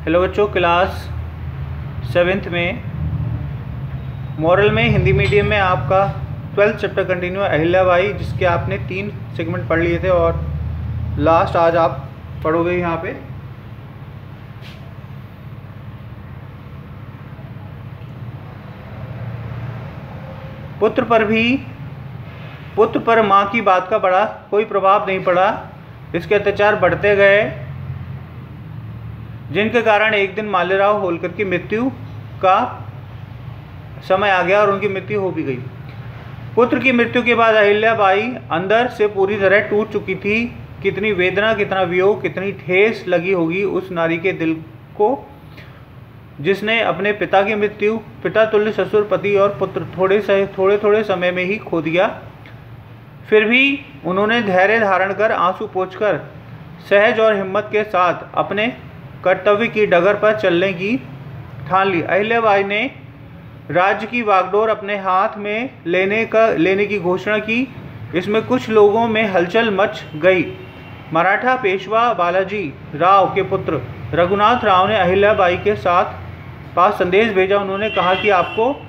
Hello बच्चों, class 7th में moral में हिंदी मीडियम में आपका 12th चैप्टर कंटिन्यू अहिल्याबाई, जिसके आपने 3 सेगमेंट पढ़ लिए थे और लास्ट आज आप पढ़ोगे यहाँ पे। पुत्र पर माँ की बात का बड़ा कोई प्रभाव नहीं पड़ा। इसके अत्याचार बढ़ते गए, जिनके कारण एक दिन माल्यराव होलकर की मृत्यु का समय आ गया और उनकी मृत्यु हो भी गई। पुत्र की मृत्यु के बाद अहिल्याबाई अंदर से पूरी तरह टूट चुकी थी। कितनी वेदना, कितना वियोग, कितनी ठेस लगी होगी उस नारी के दिल को, जिसने अपने पिता की मृत्यु, पिता तुल्य ससुर, पति और पुत्र थोड़े समय में ही खो दिया। फिर भी उन्होंने धैर्य धारण कर, आंसू पोंछकर, सहज और हिम्मत के साथ अपने कर्तव्य की डगर पर चलने की ठान ली। अहिल्याबाई ने राज्य की बागडोर अपने हाथ में लेने की घोषणा की। इसमें कुछ लोगों में हलचल मच गई। मराठा पेशवा बालाजी राव के पुत्र रघुनाथ राव ने अहिल्याबाई के पास संदेश भेजा। उन्होंने कहा कि आपको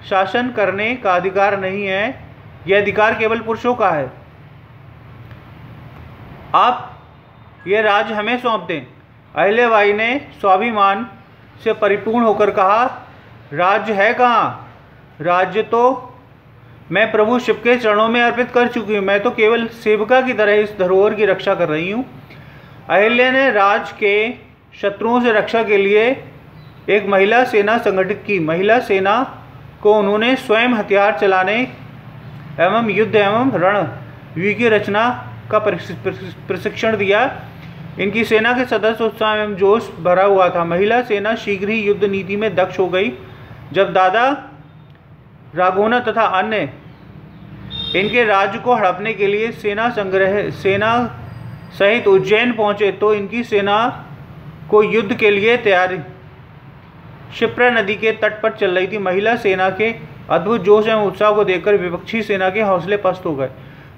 शासन करने का अधिकार नहीं है, यह अधिकार केवल पुरुषों का है। आप यह राज्य हमें सौंप दें। अहिल्याबाई ने स्वाभिमान से परिपूर्ण होकर कहा, राज्य है कहाँ? राज्य तो मैं प्रभु शिव के चरणों में अर्पित कर चुकी हूँ। मैं तो केवल सेविका की तरह इस धरोहर की रक्षा कर रही हूँ। अहिल्या ने राज्य के शत्रुओं से रक्षा के लिए एक महिला सेना संगठित की। महिला सेना को उन्होंने स्वयं हथियार चलाने एवं युद्ध एवं रणव्यूह की रचना का प्रशिक्षण दिया। इनकी सेना के सदस्य उत्साह एवं जोश भरा हुआ था। महिला सेना शीघ्र ही युद्ध नीति में दक्ष हो गई। जब दादा राघोना तथा अन्य इनके राज्य को हड़पने के लिए सेना सहित उज्जैन पहुंचे तो इनकी सेना को युद्ध के लिए तैयारी क्षिप्रा नदी के तट पर चल रही थी। महिला सेना के अद्भुत जोश एवं उत्साह को देखकर विपक्षी सेना के हौसले पस्त हो गए।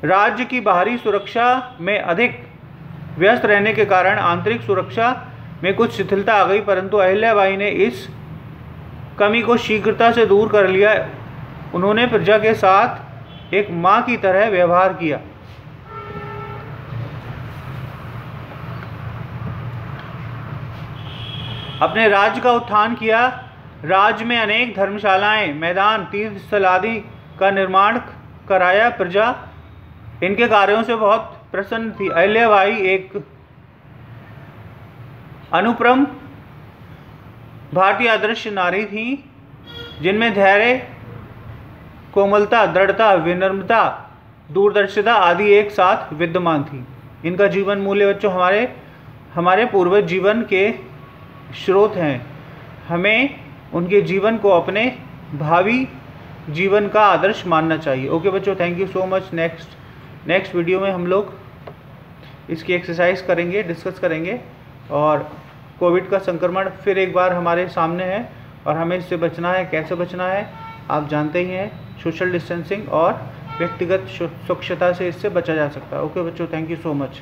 राज्य की बाहरी सुरक्षा में अधिक व्यस्त रहने के कारण आंतरिक सुरक्षा में कुछ शिथिलता आ गई, परंतु अहिल्याबाई ने इस कमी को शीघ्रता से दूर कर लिया। उन्होंने प्रजा के साथ एक मां की तरह व्यवहार किया। अपने राज्य का उत्थान किया। राज्य में अनेक धर्मशालाएं, मैदान, तीर्थ स्थल आदि का निर्माण कराया। प्रजा इनके कार्यों से बहुत प्रसन्न थी। अहिल्याबाई एक अनुपम भारतीय आदर्श नारी थी, जिनमें धैर्य, कोमलता, दृढ़ता, विनम्रता, दूरदर्शिता आदि एक साथ विद्यमान थी। इनका जीवन मूल्य बच्चों हमारे पूर्वज जीवन के स्रोत हैं। हमें उनके जीवन को अपने भावी जीवन का आदर्श मानना चाहिए। ओके बच्चों, thank you so much. Next video में हम लोग इसकी एक्सरसाइज करेंगे, डिस्कस करेंगे। और कोविड का संक्रमण फिर एक बार हमारे सामने है और हमें इससे बचना है। कैसे बचना है आप जानते ही हैं, सोशल डिस्टेंसिंग और व्यक्तिगत स्वच्छता से इससे बचा जा सकता है। ओके बच्चों, थैंक यू सो मच।